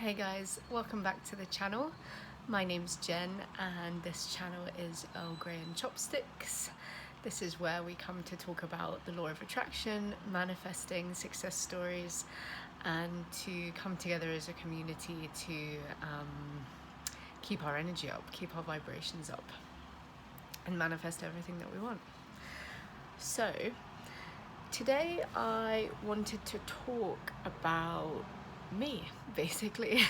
Hey guys, welcome back to the channel. My name's Jen and this channel is Earl Grey and Chopsticks. This is where we come to talk about the law of attraction, manifesting, success stories, and to come together as a community to keep our energy up, keep our vibrations up, and manifest everything that we want. So today I wanted to talk about me, basically.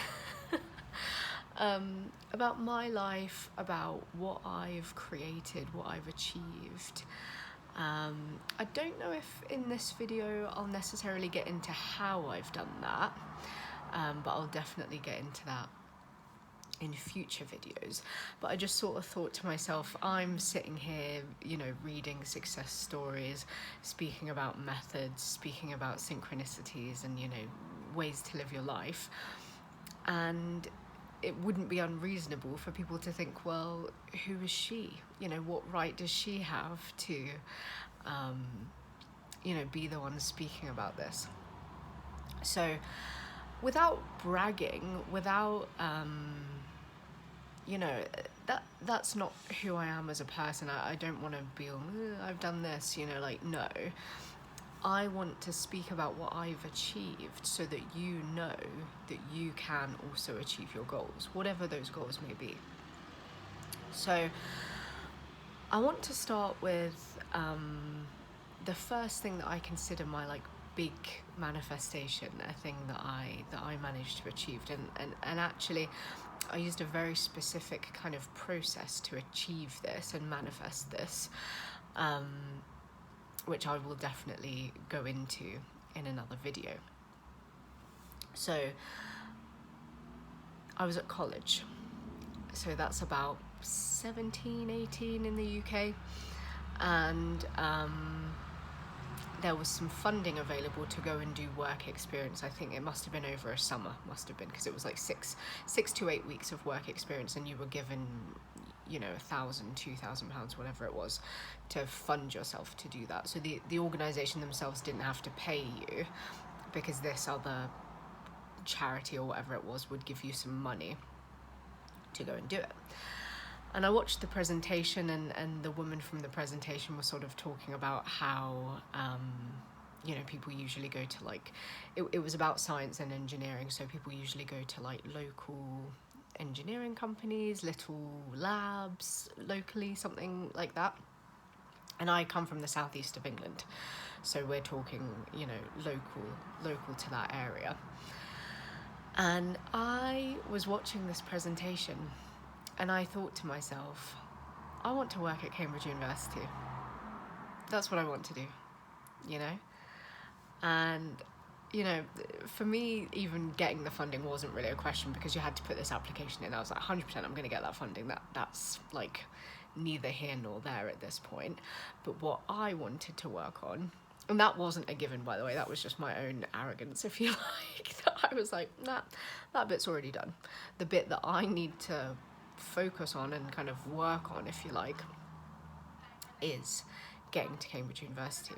About my life, about what I've created, what I've achieved. I don't know if in this video I'll necessarily get into how I've done that, but I'll definitely get into that in future videos. But I just sort of thought to myself, I'm sitting here, reading success stories, speaking about methods, speaking about synchronicities and, ways to live your life. And it wouldn't be unreasonable for people to think, well, who is she? What right does she have to, be the one speaking about this? So without bragging, without, that's not who I am as a person. I don't want to be, I've done this, no. I want to speak about what I've achieved so that you know that you can also achieve your goals, whatever those goals may be. So I want to start with the first thing that I consider my big manifestation, a thing that I managed to achieve, and actually I used a very specific kind of process to achieve this and manifest this, which I will definitely go into in another video. So I was at college, so that's about 17, 18 in the UK, and there was some funding available to go and do work experience. I think it must have been over a summer, because it was like six to 8 weeks of work experience, and you were given £1,000, £2,000, whatever it was, to fund yourself to do that. So the organisation themselves didn't have to pay you, because this other charity or whatever it was would give you some money to go and do it. And I watched the presentation, and the woman from the presentation was sort of talking about how people usually go to it was about science and engineering, so people usually go to local engineering companies, little labs locally, something like that. And I come from the southeast of England, so we're talking local to that area. And I was watching this presentation and I thought to myself, I want to work at Cambridge University. That's what I want to do, and for me, even getting the funding wasn't really a question, because you had to put this application in. I was like, 100% I'm going to get that funding. That's neither here nor there at this point. But what I wanted to work on, and that wasn't a given, by the way, that was just my own arrogance, if you like, that I was like, nah, that bit's already done. The bit that I need to focus on and kind of work on, if you like, is getting to Cambridge University.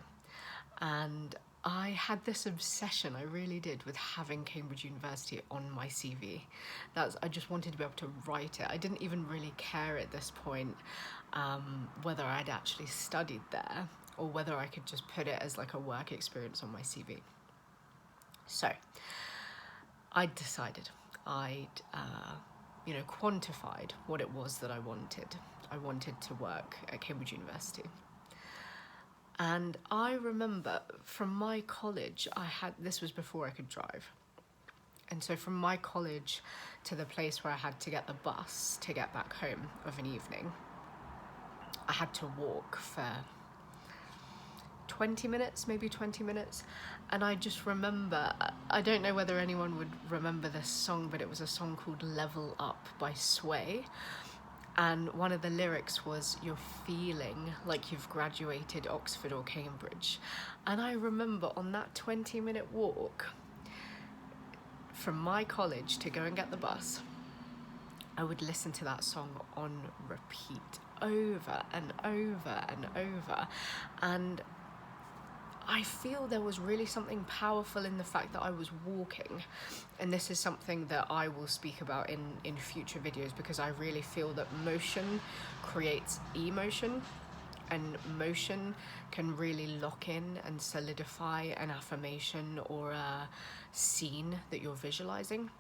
And I had this obsession, I really did, with having Cambridge University on my CV. I just wanted to be able to write it. I didn't even really care at this point whether I'd actually studied there or whether I could just put it as a work experience on my CV. So I decided, I'd quantified what it was that I wanted. I wanted to work at Cambridge University. And I remember from my college, this was before I could drive. And so from my college to the place where I had to get the bus to get back home of an evening, I had to walk for 20 minutes, maybe 20 minutes. And I just remember, I don't know whether anyone would remember this song, but it was a song called Level Up by Sway. And one of the lyrics was, you're feeling like you've graduated Oxford or Cambridge. And I remember on that 20-minute walk from my college to go and get the bus, I would listen to that song on repeat over and over and over. And I feel there was really something powerful in the fact that I was walking. And this is something that I will speak about in future videos, because I really feel that motion creates emotion, and motion can really lock in and solidify an affirmation or a scene that you're visualizing.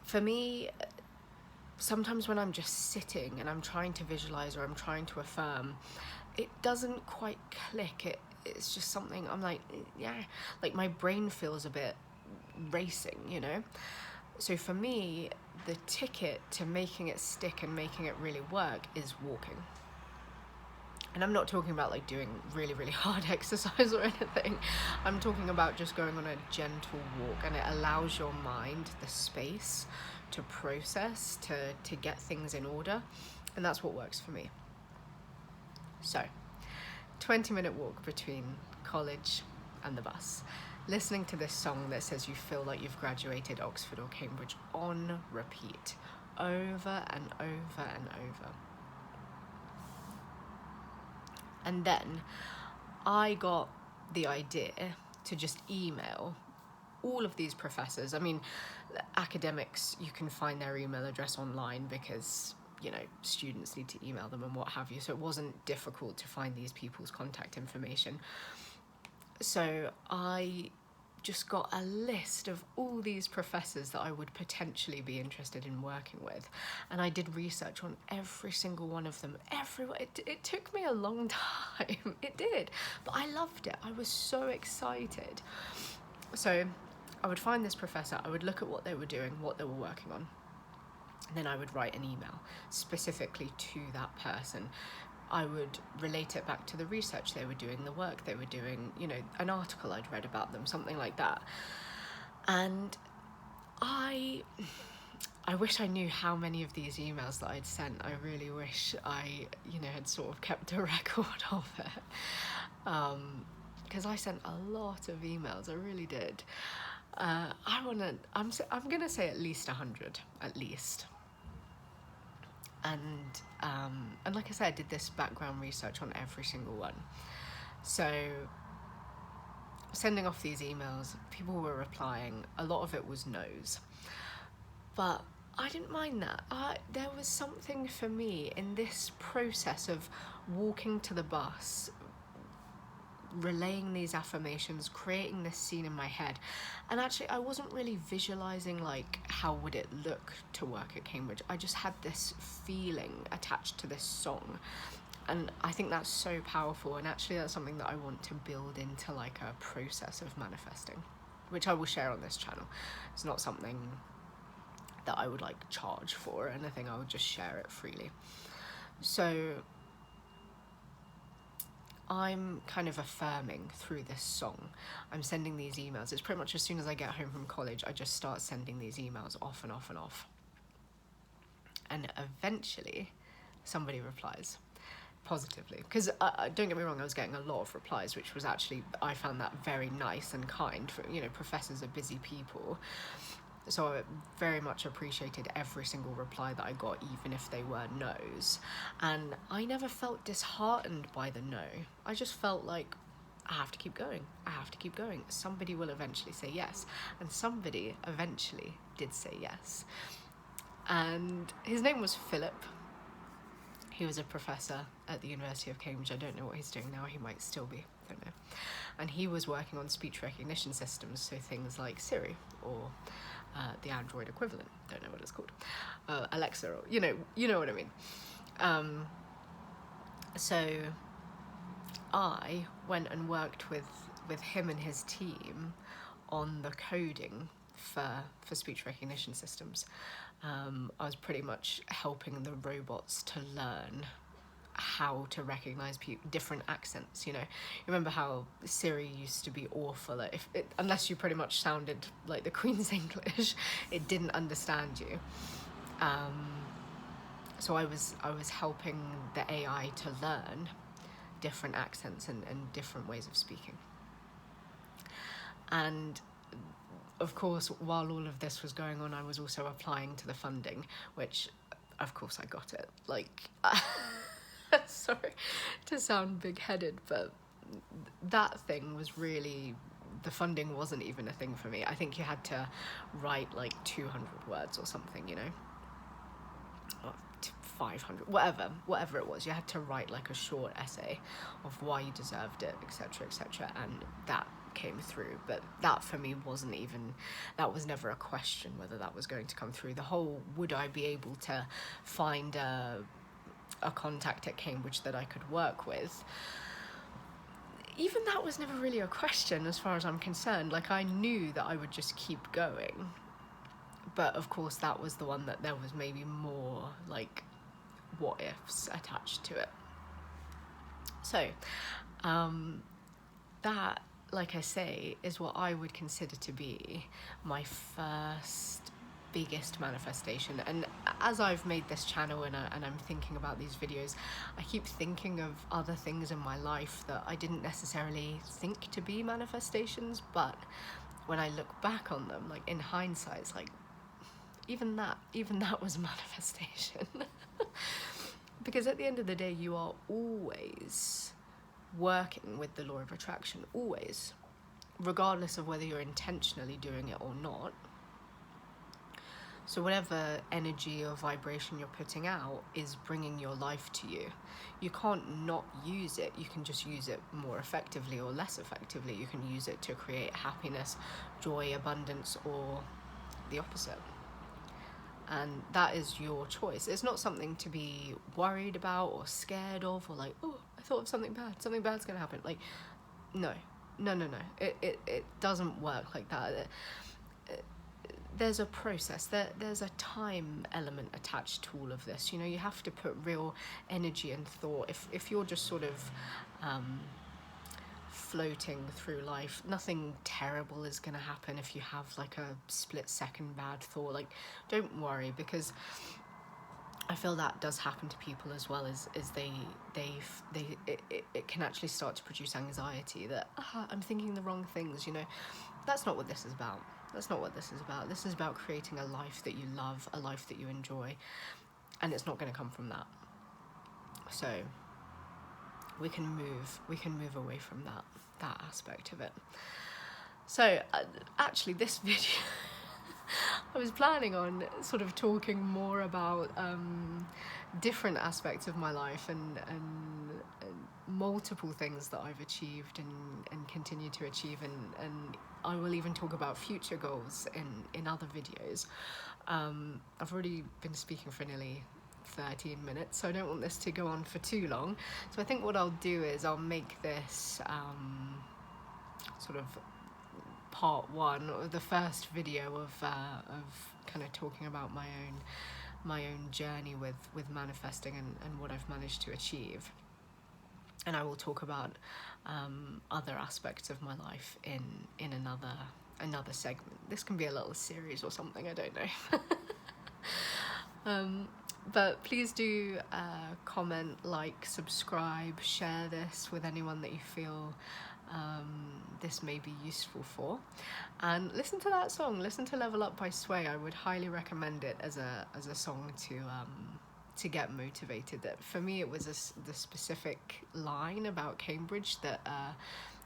For me, sometimes when I'm just sitting and I'm trying to visualize or I'm trying to affirm, it doesn't quite click. It's just something I'm like, yeah, like my brain feels a bit racing, you know? So for me, the ticket to making it stick and making it really work is walking. And I'm not talking about like doing really, really hard exercise or anything. I'm talking about just going on a gentle walk, and it allows your mind the space to process, to get things in order. And that's what works for me. So, 20-minute walk between college and the bus, listening to this song that says you feel like you've graduated Oxford or Cambridge on repeat, over and over and over. And then I got the idea to just email all of these professors. I mean, academics, you can find their email address online because, you know, students need to email them and what have you. So it wasn't difficult to find these people's contact information. So I just got a list of all these professors that I would potentially be interested in working with, and I did research on every single one of them. It took me a long time. It did, but I loved it. I was so excited. So I would find this professor, I would look at what they were doing, what they were working on, and then I would write an email specifically to that person. I would relate it back to the research they were doing, the work they were doing, you know, an article I'd read about them, something like that. And I wish I knew how many of these emails that I'd sent. I really wish I, you know, had sort of kept a record of it. Because I sent a lot of emails, I really did. I'm gonna say at least 100, at least. And like I said, I did this background research on every single one. So sending off these emails, people were replying. A lot of it was no's. But I didn't mind that. There was something for me in this process of walking to the bus, relaying these affirmations, creating this scene in my head. And actually I wasn't really visualizing like how would it look to work at Cambridge. I just had this feeling attached to this song, and I think that's so powerful. And actually that's something that I want to build into like a process of manifesting, which I will share on this channel. It's not something that I would like charge for or anything. I would just share it freely. So I'm kind of affirming through this song. I'm sending these emails. It's pretty much as soon as I get home from college, I just start sending these emails off and off and off. And eventually somebody replies positively. Because don't get me wrong, I was getting a lot of replies, which was actually, I found that very nice and kind. For, you know, professors are busy people. So I very much appreciated every single reply that I got, even if they were no's. And I never felt disheartened by the no. I just felt like, I have to keep going. I have to keep going. Somebody will eventually say yes. And somebody eventually did say yes. And his name was Philip. He was a professor at the University of Cambridge. I don't know what he's doing now. He might still be. I don't know. And he was working on speech recognition systems. So things like Siri or the Android equivalent, don't know what it's called, Alexa, or you know what I mean. So I went and worked with him and his team on the coding for speech recognition systems. I was pretty much helping the robots to learn how to recognize different accents. You know, you remember how Siri used to be awful at unless you pretty much sounded like the Queen's English, it didn't understand you. So I was helping the AI to learn different accents and different ways of speaking. And of course, while all of this was going on, I was also applying to the funding, which of course I got it. Like sorry to sound big-headed, but that thing was really, the funding wasn't even a thing for me. I think you had to write like 200 words or something, you know, or 500, whatever it was. You had to write like a short essay of why you deserved it, etc., etc., and that came through. But that for me wasn't even, that was never a question whether that was going to come through. The whole, would I be able to find a contact at Cambridge that I could work with, even that was never really a question as far as I'm concerned. Like, I knew that I would just keep going, but of course that was the one that there was maybe more like what ifs attached to it. So that, like I say, is what I would consider to be my first biggest manifestation. And as I've made this channel and I'm thinking about these videos, I keep thinking of other things in my life that I didn't necessarily think to be manifestations, but when I look back on them, like in hindsight, it's like even that was a manifestation. Because at the end of the day, you are always working with the law of attraction, always, regardless of whether you're intentionally doing it or not. So whatever energy or vibration you're putting out is bringing your life to you. You can't not use it. You can just use it more effectively or less effectively. You can use it to create happiness, joy, abundance, or the opposite. And that is your choice. It's not something to be worried about or scared of, or like, oh, I thought of something bad's gonna happen. Like, no. It doesn't work like that. There's a process, there's a time element attached to all of this. You know, you have to put real energy and thought. If you're just sort of floating through life, nothing terrible is going to happen if you have like a split second bad thought. Like, don't worry, because I feel that does happen to people as well, as it can actually start to produce anxiety that I'm thinking the wrong things, you know. That's not what this is about. That's not what this is about. This is about creating a life that you love, a life that you enjoy, and it's not going to come from that. So we can move away from that aspect of it. So actually this video I was planning on sort of talking more about different aspects of my life and multiple things that I've achieved and continue to achieve, and I will even talk about future goals in other videos. I've already been speaking for nearly 13 minutes, so I don't want this to go on for too long. So I think what I'll do is I'll make this sort of part one, or the first video of kind of talking about my own journey with manifesting and what I've managed to achieve. And I will talk about other aspects of my life in another segment. This can be a little series or something, I don't know. But please do comment, like, subscribe, share this with anyone that you feel this may be useful for, and listen to that song. Listen to Level Up by Sway. I would highly recommend it as a song to get motivated. That for me, it was the specific line about Cambridge, that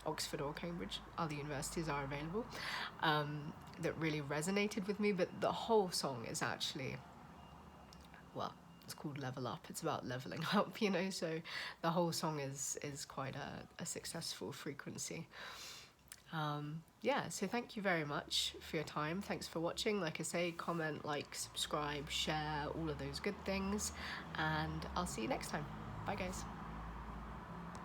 Oxford or Cambridge, other universities are available, that really resonated with me. But the whole song is actually, well, it's called Level Up. It's about leveling up, you know. So the whole song is quite a successful frequency. Yeah, so thank you very much for your time. Thanks for watching. Like I say, comment, like, subscribe, share, all of those good things, and I'll see you next time. Bye guys.